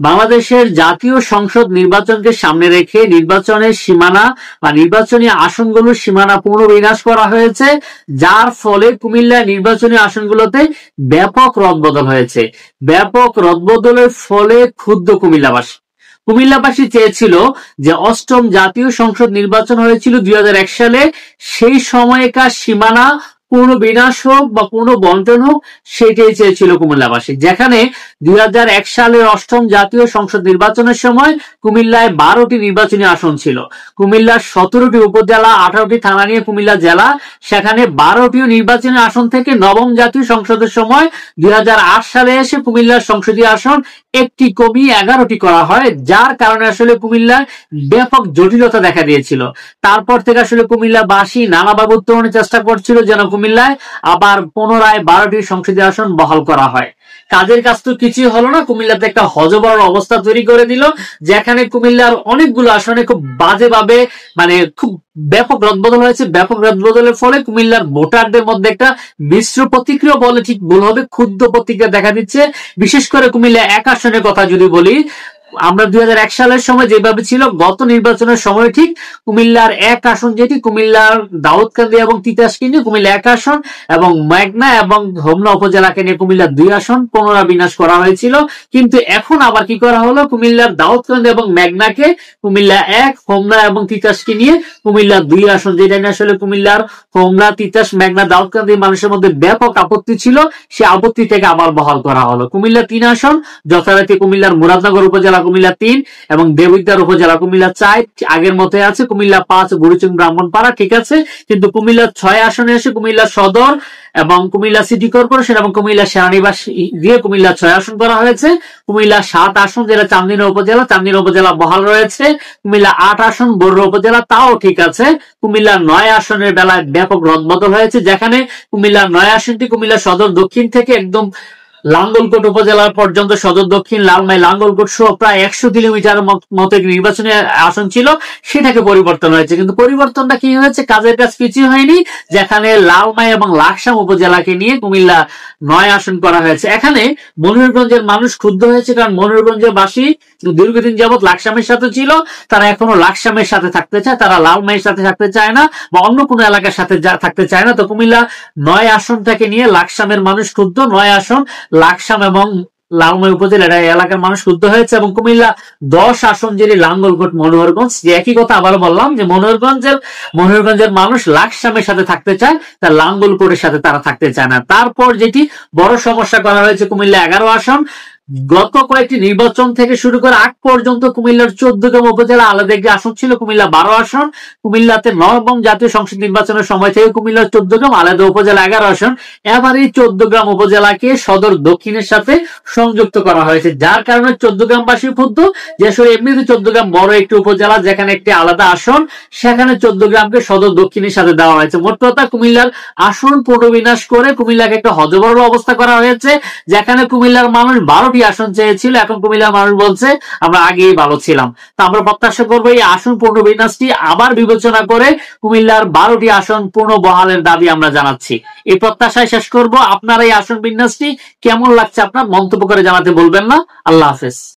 বাংলাদেশের জাতীয় সংসদ নির্বাচনকে সামনে রেখে নির্বাচনের সীমানা বা নির্বাচনী আসনগুলোর সীমানা পুনর্বিন্যাস করা হয়েছে, যার ফলে কুমিল্লা নির্বাচনী আসনগুলোতে ব্যাপক রদবদল হয়েছে। ব্যাপক রদবদলের ফলে ক্ষুব্ধ কুমিল্লাবাসী চেয়েছিল যে অষ্টম জাতীয় সংসদ নির্বাচন হয়েছিল 2001 সালে, সেই সময়কার সীমানা পূর্ণ বিনাশ হোক বা পূর্ণ বন্টন হোক, সেটাই চেয়েছিল কুমিল্লাবাসী। যেখানে 2001 সালের অষ্টম জাতীয় সংসদ নির্বাচনের সময় কুমিল্লায় 12টি নির্বাচনী আসন ছিল। কুমিল্লার 17টি উপজেলা, 18টি থানা নিয়ে কুমিল্লা জেলা, সেখানে 12টি নির্বাচনী আসন থেকে নবম জাতীয় সংসদের সময় 2008 সালে এসে কুমিল্লার সংসদীয় আসন একটি কমিয়ে 11টি করা হয়, যার কারণে আসলে কুমিল্লায় ব্যাপক জটিলতা দেখা দিয়েছিল। তারপর থেকে আসলে কুমিল্লাবাসী নানাভাবে উত্তরণের চেষ্টা করছিল যেন কুমিল্লায় আবার পুনরায় 12টি সংসদীয় আসন বহাল করা হয়। কাজের কাজ তো কিছুই হলো না, কুমিল্লাতে একটা হযবরল অবস্থা তৈরি করে দিল, যেখানে কুমিল্লার অনেকগুলো আসনে খুব বাজেভাবে খুব ব্যাপক রদবদল হয়েছে। ব্যাপক রদবদলের ফলে কুমিল্লার ভোটারদের মধ্যে একটা মিশ্র প্রতিক্রিয়া বলে ঠিক ভুল হবে, ক্ষুব্ধ প্রতিক্রিয়া দেখা দিচ্ছে। বিশেষ করে কুমিল্লা এক আসনের কথা যদি বলি, আমরা 2001 সালের সময় যেভাবে ছিল, গত নির্বাচনের সময় ঠিক কুমিল্লার এক আসন, যেটি কুমিল্লার দাউদকান্দি এবং তিতাসকে নিয়ে কুমিল্লা এক আসন, এবং মেঘনা এবং হোমনা উপজেলাকে নিয়ে কুমিল্লার 2 আসন পুনর্বিন্যাস করা হয়েছিল। কিন্তু এখন আবার কি করা হলো, কুমিল্লার দাউদকান্দি এবং মেঘনাকে কুমিল্লা এক, হোমনা এবং তিতাসকে নিয়ে কুমিল্লার 2 আসন, যেটা নিয়ে আসলে কুমিল্লার হোমনা, তিতাস, মেঘনা, দাউদকান্দি মানুষের মধ্যে ব্যাপক আপত্তি ছিল, সেই আপত্তি থেকে আবার বহাল করা হলো। কুমিল্লা 3 আসন যথারীতি কুমিল্লার মুরাদনগর উপজেলা কুমিল্লা 3 এবং দেবিদ্বার উপজেলা কুমিল্লা 4 আগের মতো আছে। কুমিল্লা 5 বুড়িচুং ব্রাহ্মণপাড়া ঠিক আছে, কিন্তু কুমিল্লা 6 আসনে এসে কুমিল্লা সদর এবং কুমিল্লা সিটি কর্পোরেশন এবং কুমিল্লা সেনানিবাস দিয়ে কুমিল্লা 6 আসন করা হয়েছে। কুমিল্লা 7 আসন যেটা চান্দিনা উপজেলা বহাল রয়েছে। কুমিল্লা 8 আসন বড়ুয়া উপজেলা, তাও ঠিক আছে। কুমিল্লা 9 আসনের বেলায় ব্যাপক রদবদল হয়েছে, যেখানে কুমিল্লা 9 আসনটি কুমিল্লা সদর দক্ষিণ থেকে একদম লাঙ্গলকোট উপজেলা পর্যন্ত, সদর দক্ষিণ, লালমাই, লাঙ্গলকোট সহ প্রায় 100 কিলোমিটার মতো নির্বাচনী আসন ছিল, সেটাকে পরিবর্তন হয়েছে। কিন্তু পরিবর্তনটা কি হয়েছে, কাজের কাজ কিছুই হয়নি। যেখানে লালমাই এবং লাকসাম উপজেলাকে নিয়ে কুমিল্লা 9 আসন করা হয়েছে। এখানে মনিরগঞ্জের মানুষ ক্ষুব্ধ হয়েছে, কারণ মনিরগঞ্জের বাসী দীর্ঘদিন যাবৎ লাকসামের সাথে ছিল, তারা এখনো লাকসামের সাথে থাকতে চায়, তারা লালমাইয়ের সাথে থাকতে চায় না বা অন্য কোনো এলাকার সাথে থাকতে চায় না। তো কুমিল্লা 9 আসনটাকে নিয়ে লাকসামের মানুষ ক্ষুব্ধ। 9 আসন লাকসাম এবং লালমাই উপজেলা এলাকার মানুষ ক্ষুব্ধ হয়েছে। এবং কুমিল্লা 10 আসন যেটি লাঙ্গলকোট, মনোহরগঞ্জ, যে একই কথা আবার বললাম যে মনোহরগঞ্জের মানুষ লাকসামের সাথে থাকতে চায়, তার লাঙ্গলকোটের সাথে তারা থাকতে চায় না। তারপর যেটি বড় সমস্যা করা হয়েছে, কুমিল্লা 11 আসন। গত কয়েকটি নির্বাচন থেকে শুরু করে আগ পর্যন্ত কুমিল্লার 14গ্রাম উপজেলা আলাদা একটি আসন ছিল, কুমিল্লা 12 আসন। কুমিল্লাতে নবম জাতীয় সংসদ নির্বাচনের সময় থেকে কুমিল্লার 14গ্রাম আলাদা উপজেলা 11 আসন। এবার এই 14গ্রাম উপজেলাকে সদর দক্ষিণের সাথে সংযুক্ত করা হয়েছে, যার কারণে 14গ্রামবাসী ক্ষুব্ধ যে আসলে এমনিতে 14গ্রাম বড় একটি উপজেলা, যেখানে একটি আলাদা আসন, সেখানে 14গ্রামকে সদর দক্ষিণের সাথে দেওয়া হয়েছে। মোট কথা কুমিল্লার আসন পুনর্বিন্যাস করে কুমিল্লাকে একটা হযবরল অবস্থা করা হয়েছে, যেখানে কুমিল্লার মানুষ 12টি আসন চেয়েছিল, এখন কুমিল্লার মানুষ বলছে আমরা আগেই ভালো ছিলাম। তো আমরা প্রত্যাশা করবো এই আসন পুনর্বিন্যাসটি আবার বিবেচনা করে কুমিল্লার 12টি আসন পূর্ণ বহালের দাবি আমরা জানাচ্ছি। এই প্রত্যাশায় শেষ করব। আপনার এই আসন বিন্যাসটি কেমন লাগছে আপনার মন্তব্য করে জানাতে বলবেন না। আল্লাহ হাফেজ।